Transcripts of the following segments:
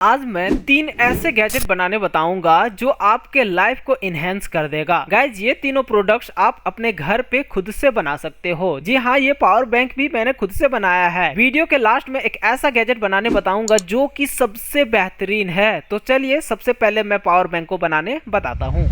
आज मैं 3 ऐसे गैजेट बनाने बताऊंगा जो आपके लाइफ को इनहेंस कर देगा। गाइज ये तीनों प्रोडक्ट्स आप अपने घर पे खुद से बना सकते हो। जी हाँ, ये पावर बैंक भी मैंने खुद से बनाया है। वीडियो के लास्ट में एक ऐसा गैजेट बनाने बताऊंगा जो कि सबसे बेहतरीन है। तो चलिए सबसे पहले मैं पावर बैंक को बनाने बताता हूँ।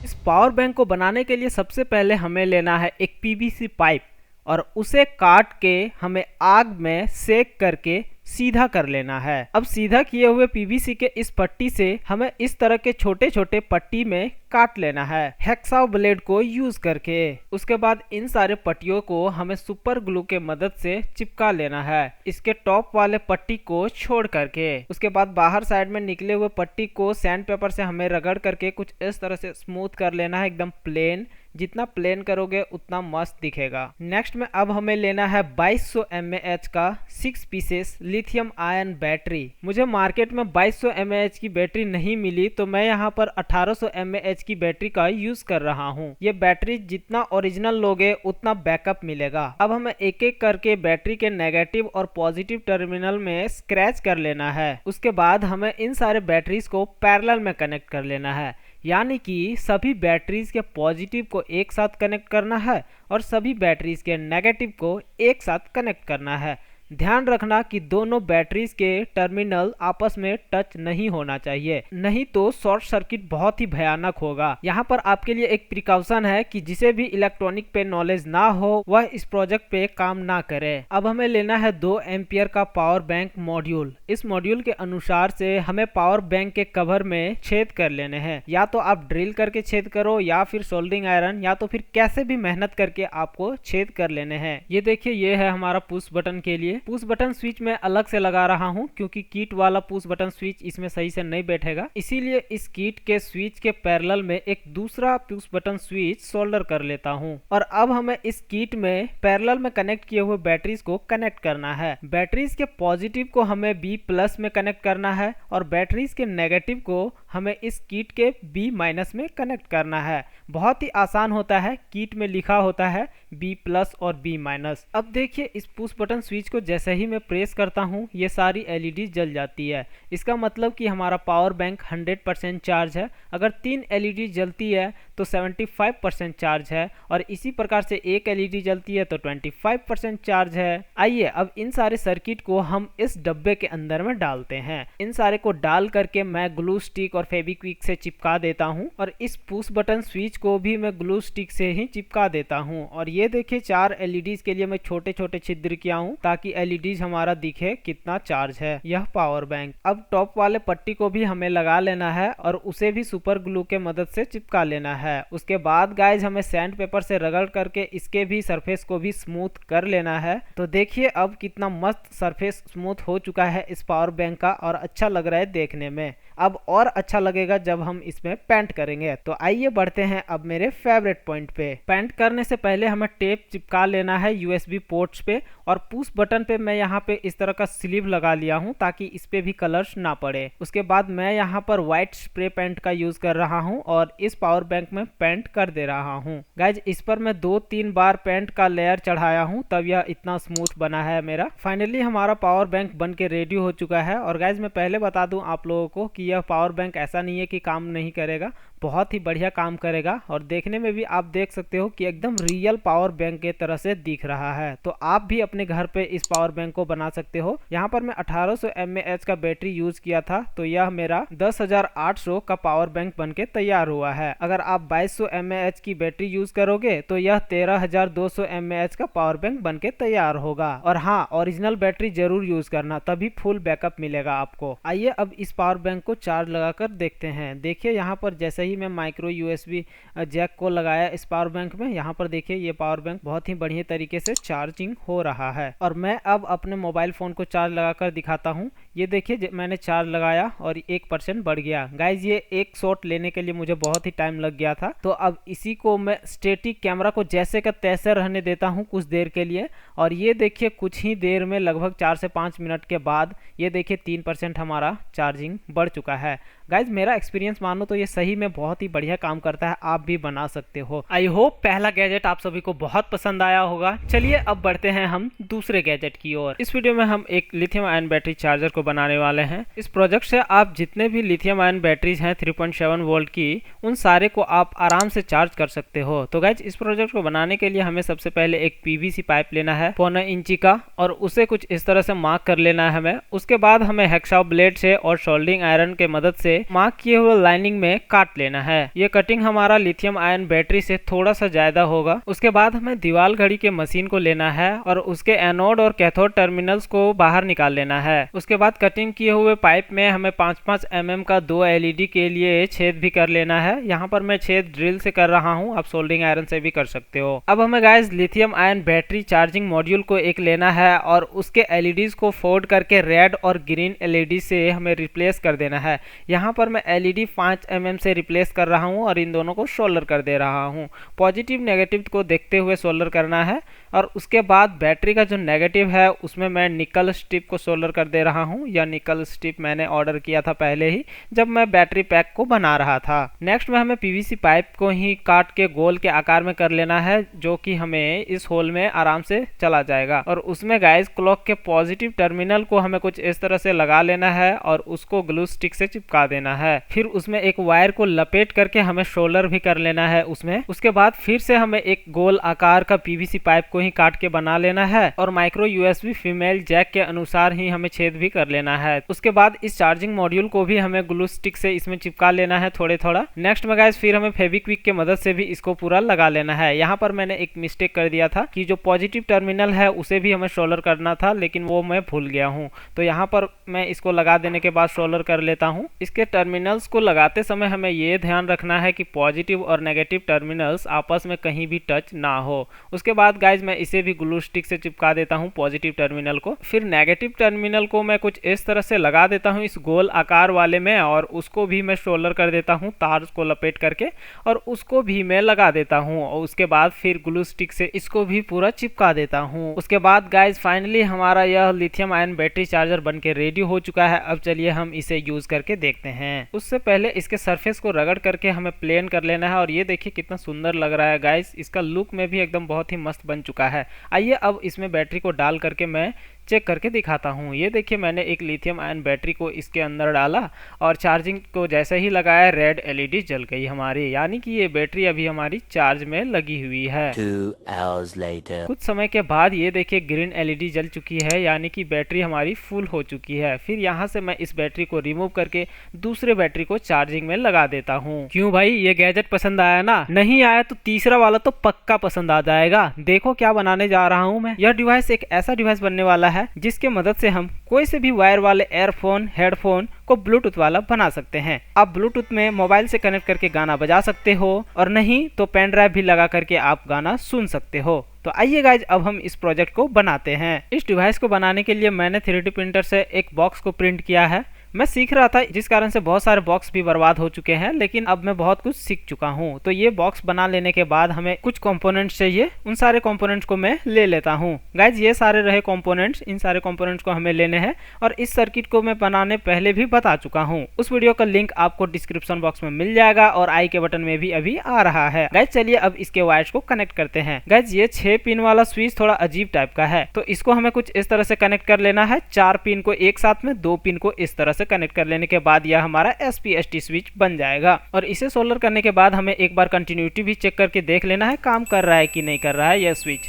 इस पावर बैंक को बनाने के लिए सबसे पहले हमें लेना है एक पीवीसी पाइप और उसे काट के हमें आग में सेक करके सीधा कर लेना है। अब सीधा किए हुए पीवीसी के इस पट्टी से हमें इस तरह के छोटे छोटे पट्टी में काट लेना है हैक्साव ब्लेड को यूज करके। उसके बाद इन सारे पट्टियों को हमें सुपर ग्लू के मदद से चिपका लेना है, इसके टॉप वाले पट्टी को छोड़ करके। उसके बाद बाहर साइड में निकले हुए पट्टी को सैंड पेपर से हमें रगड़ करके कुछ इस तरह से स्मूथ कर लेना है, एकदम प्लेन। जितना प्लेन करोगे उतना मस्त दिखेगा। नेक्स्ट में अब हमें लेना है 2200 mAh का 6 पीसेस लिथियम आयन बैटरी। मुझे मार्केट में 2200 mAh की बैटरी नहीं मिली तो मैं यहाँ पर 1800 mAh की बैटरी का यूज कर रहा हूँ। ये बैटरी जितना ओरिजिनल लोगे उतना बैकअप मिलेगा। अब हमें एक एक करके बैटरी के नेगेटिव और पॉजिटिव टर्मिनल में स्क्रैच कर लेना है। उसके बाद हमें इन सारे बैटरीज को पैरेलल में कनेक्ट कर लेना है, यानी कि सभी बैटरीज के पॉजिटिव को एक साथ कनेक्ट करना है और सभी बैटरीज के नेगेटिव को एक साथ कनेक्ट करना है। ध्यान रखना कि दोनों बैटरीज के टर्मिनल आपस में टच नहीं होना चाहिए, नहीं तो शॉर्ट सर्किट बहुत ही भयानक होगा। यहाँ पर आपके लिए एक प्रिकॉशन है कि जिसे भी इलेक्ट्रॉनिक पे नॉलेज ना हो वह इस प्रोजेक्ट पे काम ना करे। अब हमें लेना है 2 एम्पियर का पावर बैंक मॉड्यूल। इस मॉड्यूल के अनुसार से हमें पावर बैंक के कवर में छेद कर लेने हैं। या तो आप ड्रिल करके छेद करो या फिर सोल्डरिंग आयरन, या तो फिर कैसे भी मेहनत करके आपको छेद कर लेने हैं। ये देखिए, ये है हमारा पुश बटन के लिए। पुश बटन स्विच मैं अलग से लगा रहा हूं क्योंकि किट वाला पुश बटन स्विच इसमें सही से नहीं बैठेगा, इसीलिए इस किट के स्विच के पैरेलल में एक दूसरा पुश बटन स्विच सोल्डर कर लेता हूं। और अब हमें इस किट में पैरेलल में कनेक्ट किए हुए बैटरीज को कनेक्ट करना है। बैटरीज के पॉजिटिव को हमें B+ में कनेक्ट करना है और बैटरीज के नेगेटिव को हमें इस किट के B- में कनेक्ट करना है। बहुत ही आसान होता है, किट में लिखा होता है B+ और B-। अब देखिए, इस पुश बटन स्विच को जैसे ही मैं प्रेस करता हूं ये सारी LED जल जाती है। इसका मतलब कि हमारा पावर बैंक 100% चार्ज है। अगर 3 LED जलती है तो 75% चार्ज है और इसी प्रकार से एक LED जलती है तो 25% चार्ज है। आइए अब इन सारे सर्किट को हम इस डब्बे के अंदर में डालते हैं। इन सारे को डाल करके मैं ग्लू स्टिक और फेविक्विक से चिपका देता हूं और इस पुश बटन स्विच को भी मैं ग्लू स्टिक से ही चिपका देता हूं। और ये देखिए, 4 LEDs के लिए मैं छोटे छोटे छिद्र किया हूं ताकि LEDs हमारा दिखे कितना चार्ज है यह पावर बैंक। अब टॉप वाले पट्टी को भी हमें लगा लेना है और उसे भी सुपर ग्लू के मदद से चिपका लेना है। उसके बाद गाइज हमें सैंड पेपर से रगड़ करके इसके भी सरफेस को भी स्मूथ कर लेना है। तो देखिए अब कितना मस्त सरफेस स्मूथ हो चुका है इस पावर बैंक का और अच्छा लग रहा है देखने में। अब और अच्छा लगेगा जब हम इसमें पेंट करेंगे। तो आइए बढ़ते हैं अब मेरे फेवरेट पॉइंट पे। पेंट करने से पहले हमें टेप चिपका लेना है USB पोर्ट्स पे और पुश बटन पे मैं यहाँ पे इस तरह का स्लीव लगा लिया हूँ ताकि इस पे भी कलर्स ना पड़े। उसके बाद मैं यहाँ पर व्हाइट स्प्रे पेंट का यूज कर रहा हूँ और इस पावर बैंक में पेंट कर दे रहा हूँ। गाइज इस पर मैं 2-3 बार पेंट का लेयर चढ़ाया हूँ तब यह इतना स्मूथ बना है मेरा। फाइनली हमारा पावर बैंक बन के रेडी हो चुका है। और गाइज मैं पहले बता दूं आप लोगों को कि यह पावर बैंक ऐसा नहीं है कि काम नहीं करेगा, बहुत ही बढ़िया काम करेगा। और देखने में भी आप देख सकते हो कि एकदम रियल पावर बैंक के तरह से दिख रहा है। तो आप भी अपने घर पे इस पावर बैंक को बना सकते हो। यहाँ पर मैं 1800 mAh का बैटरी यूज किया था तो यह मेरा 10,800 का पावर बैंक बन के तैयार हुआ है। अगर आप 2200 mAh की बैटरी यूज करोगे तो यह 13,200 mAh का पावर बैंक बन के तैयार होगा। और हाँ, ओरिजिनल बैटरी जरूर यूज करना, तभी फुल बैकअप मिलेगा आपको। आइए अब इस पावर बैंक को चार्ज लगाकर देखते हैं। देखिए यहाँ पर जैसे ही मैं माइक्रो USB जैक को लगाया इस पावर बैंक में, यहाँ पर देखिए ये पावर बैंक बहुत ही बढ़िया तरीके से चार्जिंग हो रहा है। और मैं अब अपने मोबाइल फोन को चार्ज लगाकर दिखाता हूँ। ये देखिए मैंने चार्ज लगाया और 1% बढ़ गया। गाइज ये एक शॉट लेने के लिए मुझे बहुत ही टाइम लग गया था। तो अब इसी को मैं स्टैटिक कैमरा को जैसे का तैसे रहने देता हूँ कुछ देर के लिए। और ये देखिए कुछ ही देर में लगभग 4 से 5 मिनट के बाद ये देखिए 3% हमारा चार्जिंग बढ़ चुका है। गाइज मेरा एक्सपीरियंस मानो तो ये सही में बहुत ही बढ़िया काम करता है, आप भी बना सकते हो। आई होप पहला गैजेट आप सभी को बहुत पसंद आया होगा। चलिए अब बढ़ते हैं हम दूसरे गैजेट की ओर। इस वीडियो में हम एक लिथियम आयन बैटरी चार्जर को बनाने वाले हैं। इस प्रोजेक्ट से आप जितने भी लिथियम आयन बैटरीज हैं 3.7 वोल्ट की, उन सारे को आप आराम से चार्ज कर सकते हो। तो गाइज इस प्रोजेक्ट को बनाने के लिए हमें सबसे पहले एक पीवीसी पाइप लेना है 1.25 इंची का, और उसे कुछ इस तरह से मार्क कर लेना है हमें। उसके बाद हमें हैक्साव ब्लेड से और सोल्डरिंग आयरन के मदद से मार्क किए हुए लाइनिंग में काट लेना है। ये कटिंग हमारा लिथियम आयन बैटरी से थोड़ा सा ज्यादा होगा। उसके बाद हमें दीवार घड़ी के मशीन को लेना है और उसके एनोड और कैथोड टर्मिनल्स को बाहर निकाल लेना है। उसके बाद कटिंग किए हुए पाइप में हमें 5-5 mm का 2 LED के लिए छेद भी कर लेना है। यहाँ पर मैं छेद ड्रिल से कर रहा हूँ, आप सोल्डरिंग आयरन से भी कर सकते हो। अब हमें guys lithium ion battery charging module को एक लेना है और उसके LEDs को फोल्ड करके रेड और ग्रीन LED से हमें रिप्लेस कर देना है। यहाँ पर मैं LED 5 mm से रिप्लेस कर रहा हूँ और इन दोनों को सोल्डर कर दे रहा हूँ। पॉजिटिव नेगेटिव को देखते हुए सोल्डर करना है। और उसके बाद बैटरी का जो नेगेटिव है उसमें मैं निकल स्ट्रिप को सोल्डर कर दे रहा हूं। यह निकल स्ट्रिप मैंने ऑर्डर किया था पहले ही जब मैं बैटरी पैक को बना रहा था। नेक्स्ट में हमें पीवीसी पाइप को ही काट के गोल के आकार में कर लेना है, जो कि हमें इस होल में आराम से चला जाएगा। और उसमें गाइस क्लॉक के पॉजिटिव टर्मिनल को हमें कुछ इस तरह से लगा लेना है और उसको ग्लू स्टिक से चिपका देना है। फिर उसमें एक वायर को लपेट करके हमें सोल्डर भी कर लेना है उसमें। उसके बाद फिर से हमें एक गोल आकार का पीवीसी पाइप को ही काट के बना लेना है और माइक्रो यूएसबी फीमेल जैक के अनुसार ही हमें छेद भी कर लेना है। उसके बाद इस चार्जिंग मॉड्यूल को भी हमें ग्लू स्टिक से इसमें चिपका लेना है थोड़े थोड़ा। नेक्स्ट में गाइस फिर हमें फेविक्विक के मदद से भी इसको पूरा लगा लेना है। यहाँ पर मैंने एक मिस्टेक कर दिया था कि जो पॉजिटिव टर्मिनल है उसे भी हमें सोल्डर करना था, लेकिन वो मैं भूल गया हूँ। तो यहाँ पर मैं इसको लगा देने के बाद सोल्डर कर लेता हूँ। इसके टर्मिनल्स को लगाते समय हमें ये ध्यान रखना है कि पॉजिटिव और नेगेटिव टर्मिनल्स आपस में कहीं भी टच ना हो। उसके बाद गाइज मैं इसे भी ग्लू स्टिक से चिपका देता हूं पॉजिटिव टर्मिनल को। फिर नेगेटिव टर्मिनल को मैं कुछ इस तरह से लगा देता हूं इस गोल आकार वाले में और उसको भी मैं सोल्डर कर देता हूं तार को लपेट करके और उसको भी मैं लगा देता हूं। और उसके बाद फिर ग्लू स्टिक से इसको भी पूरा चिपका देता हूं। उसके बाद गाइज फाइनली हमारा यह लिथियम आयन बैटरी चार्जर बनके रेडी हो चुका है। अब चलिए हम इसे यूज करके देखते हैं। उससे पहले इसके सरफेस को रगड़ करके हमें प्लेन कर लेना है और ये देखिए कितना सुंदर लग रहा है गाइज। इसका लुक में भी एकदम बहुत ही मस्त बन चुका है। आइए अब इसमें बैटरी को डाल करके मैं चेक करके दिखाता हूँ। ये देखिए मैंने एक लिथियम आयन बैटरी को इसके अंदर डाला और चार्जिंग को जैसे ही लगाया रेड LED जल गई हमारी, यानी कि ये बैटरी अभी हमारी चार्ज में लगी हुई है। 2 hours later. कुछ समय के बाद ये देखिए ग्रीन LED जल चुकी है, यानी कि बैटरी हमारी फुल हो चुकी है। फिर यहाँ से मैं इस बैटरी को रिमूव करके दूसरे बैटरी को चार्जिंग में लगा देता हूँ। क्यों भाई, ये गैजेट पसंद आया ना? नहीं आया तो तीसरा वाला तो पक्का पसंद आ जाएगा। देखो क्या बनाने जा रहा हूँ मैं। यह डिवाइस एक ऐसा डिवाइस बनने वाला है जिसके मदद से हम कोई से भी वायर वाले एयरफोन हेडफोन को ब्लूटूथ वाला बना सकते हैं। आप ब्लूटूथ में मोबाइल से कनेक्ट करके गाना बजा सकते हो और नहीं तो पेन ड्राइव भी लगा करके आप गाना सुन सकते हो। तो आइए गाइज अब हम इस प्रोजेक्ट को बनाते हैं। इस डिवाइस को बनाने के लिए मैंने 3D प्रिंटर से एक बॉक्स को प्रिंट किया है। मैं सीख रहा था जिस कारण से बहुत सारे बॉक्स भी बर्बाद हो चुके हैं, लेकिन अब मैं बहुत कुछ सीख चुका हूं। तो ये बॉक्स बना लेने के बाद हमें कुछ कंपोनेंट्स चाहिए, उन सारे कंपोनेंट्स को मैं ले लेता हूं। गाइज ये सारे रहे कंपोनेंट्स, इन सारे कंपोनेंट्स को हमें लेने हैं और इस सर्किट को मैं बनाने पहले भी बता चुका हूँ। उस वीडियो का लिंक आपको डिस्क्रिप्शन बॉक्स में मिल जाएगा और आई के बटन में भी अभी आ रहा है। गाइज चलिए अब इसके वायर्स को कनेक्ट करते हैं। गाइज ये 6 पिन वाला स्विच थोड़ा अजीब टाइप का है, तो इसको हमें कुछ इस तरह से कनेक्ट कर लेना है। 4 पिन को एक साथ में, 2 पिन को इस तरह से कनेक्ट कर लेने के बाद यह हमारा SPST स्विच बन जाएगा। और इसे सोल्डर करने के बाद हमें एक बार कंटिन्यूटी भी चेक करके देख लेना है काम कर रहा है कि नहीं कर रहा है यह स्विच।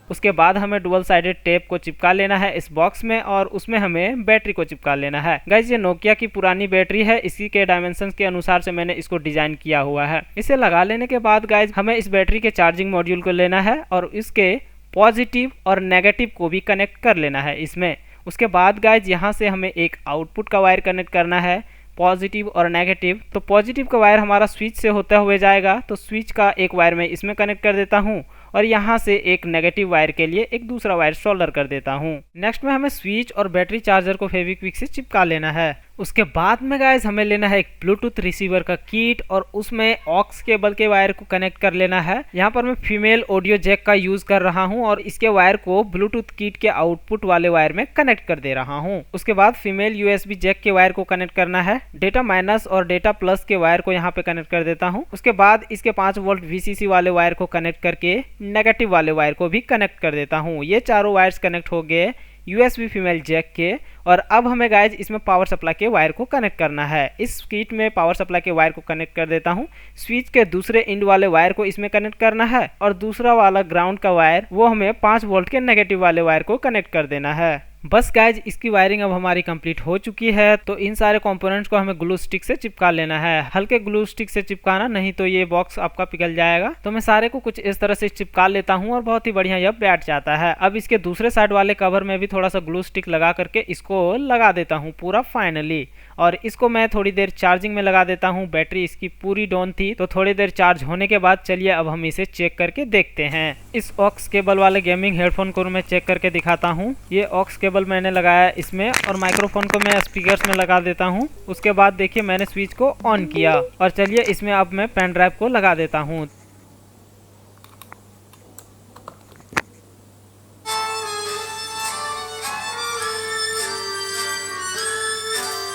उसके बाद हमें डुअल साइडेड टेप को चिपका लेना है इस बॉक्स में और उसमें हमें बैटरी को चिपका लेना है। गाइज ये नोकिया की पुरानी बैटरी है, इसी के डायमेंशंस के अनुसार से मैंने इसको डिजाइन किया हुआ है। इसे लगा लेने के बाद गाइज हमें इस बैटरी के चार्जिंग मॉड्यूल को लेना है और इसके पॉजिटिव और नेगेटिव को भी कनेक्ट कर लेना है इसमें। उसके बाद गाइज यहाँ से हमें एक आउटपुट का वायर कनेक्ट करना है, पॉजिटिव और नेगेटिव। तो पॉजिटिव का वायर हमारा स्विच से होता हुए जाएगा, तो स्विच का एक वायर मैं इसमें कनेक्ट कर देता हूँ और यहाँ से एक नेगेटिव वायर के लिए एक दूसरा वायर सोल्डर कर देता हूँ। नेक्स्ट में हमें स्विच और बैटरी चार्जर को फेविक्विक से चिपका लेना है। उसके बाद में गाइज हमें लेना है एक ब्लूटूथ रिसीवर का किट और उसमें ऑक्स केबल के वायर को कनेक्ट कर लेना है। यहाँ पर मैं फीमेल ऑडियो जैक का यूज कर रहा हूँ और इसके वायर को ब्लूटूथ किट के आउटपुट वाले वायर में कनेक्ट कर दे रहा हूँ। उसके बाद फीमेल यूएसबी जैक के वायर को कनेक्ट करना है। डेटा माइनस और डेटा प्लस के वायर को यहाँ पे कनेक्ट कर देता हूँ। उसके बाद इसके 5 वोल्ट VCC वाले वायर को कनेक्ट करके नेगेटिव वाले वायर को भी कनेक्ट कर देता हूँ। ये चारों वायर्स कनेक्ट हो गए USB फीमेल जैक के। और अब हमें गाइज इसमें पावर सप्लाई के वायर को कनेक्ट करना है। इस किट में पावर सप्लाई के वायर को कनेक्ट कर देता हूँ। स्विच के दूसरे इंड वाले वायर को इसमें कनेक्ट करना है और दूसरा वाला ग्राउंड का वायर वो हमें 5 वोल्ट के नेगेटिव वाले वायर को कनेक्ट कर देना है। बस गाइज इसकी वायरिंग अब हमारी कंप्लीट हो चुकी है। तो इन सारे कंपोनेंट्स को हमें ग्लू स्टिक से चिपका लेना है। हल्के ग्लू स्टिक से चिपकाना, नहीं तो ये बॉक्स आपका पिघल जाएगा। तो मैं सारे को कुछ इस तरह से चिपका लेता हूँ और बहुत ही बढ़िया यह बैठ जाता है। अब इसके दूसरे साइड वाले कवर में भी थोड़ा सा ग्लू स्टिक लगा करके इसको लगा देता हूँ पूरा फाइनली। और इसको मैं थोड़ी देर चार्जिंग में लगा देता हूँ। बैटरी इसकी पूरी डाउन थी तो थोड़ी देर चार्ज होने के बाद चलिए अब हम इसे चेक करके देखते हैं। इस ऑक्स केबल वाले गेमिंग हेडफोन को मैं चेक करके दिखाता हूँ। ये ऑक्स केबल मैंने लगाया इसमें और माइक्रोफोन को मैं स्पीकर्स में लगा देता हूँ। उसके बाद देखिए मैंने स्विच को ऑन किया और चलिए इसमें अब मैं पेन ड्राइव को लगा देता हूँ।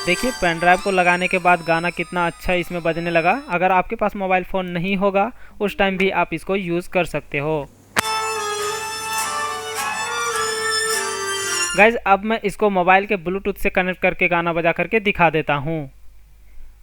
देखिए पेन ड्राइव को लगाने के बाद गाना कितना अच्छा इसमें बजने लगा। अगर आपके पास मोबाइल फ़ोन नहीं होगा उस टाइम भी आप इसको यूज़ कर सकते हो। गाइज अब मैं इसको मोबाइल के ब्लूटूथ से कनेक्ट करके गाना बजा करके दिखा देता हूँ।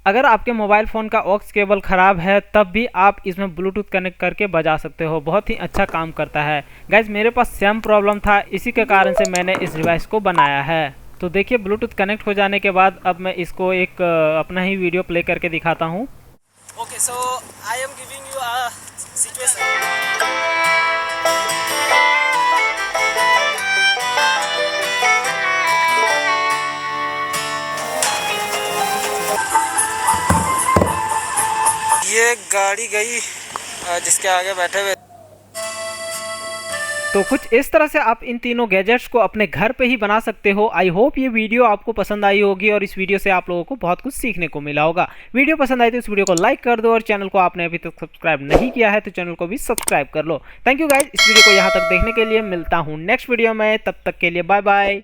अगर आपके मोबाइल फ़ोन का ऑक्स केबल ख़राब है तब भी आप इसमें ब्लूटूथ कनेक्ट करके बजा सकते हो। बहुत ही अच्छा काम करता है। गाइज मेरे पास सेम प्रॉब्लम था, इसी के कारण से मैंने इस डिवाइस को बनाया है। तो देखिए ब्लूटूथ कनेक्ट हो जाने के बाद अब मैं इसको एक अपना ही वीडियो प्ले करके दिखाता हूँ। Okay, so I am giving you a situation. ये गाड़ी गई जिसके आगे बैठे हुए। तो कुछ इस तरह से आप इन तीनों गैजेट्स को अपने घर पे ही बना सकते हो। आई होप ये वीडियो आपको पसंद आई होगी और इस वीडियो से आप लोगों को बहुत कुछ सीखने को मिला होगा। वीडियो पसंद आई तो इस वीडियो को लाइक कर दो और चैनल को आपने अभी तक सब्सक्राइब नहीं किया है तो चैनल को भी सब्सक्राइब कर लो। थैंक यू गाइज, इस वीडियो को यहाँ तक देखने के लिए। मिलता हूँ नेक्स्ट वीडियो में, तब तक के लिए बाय बाय।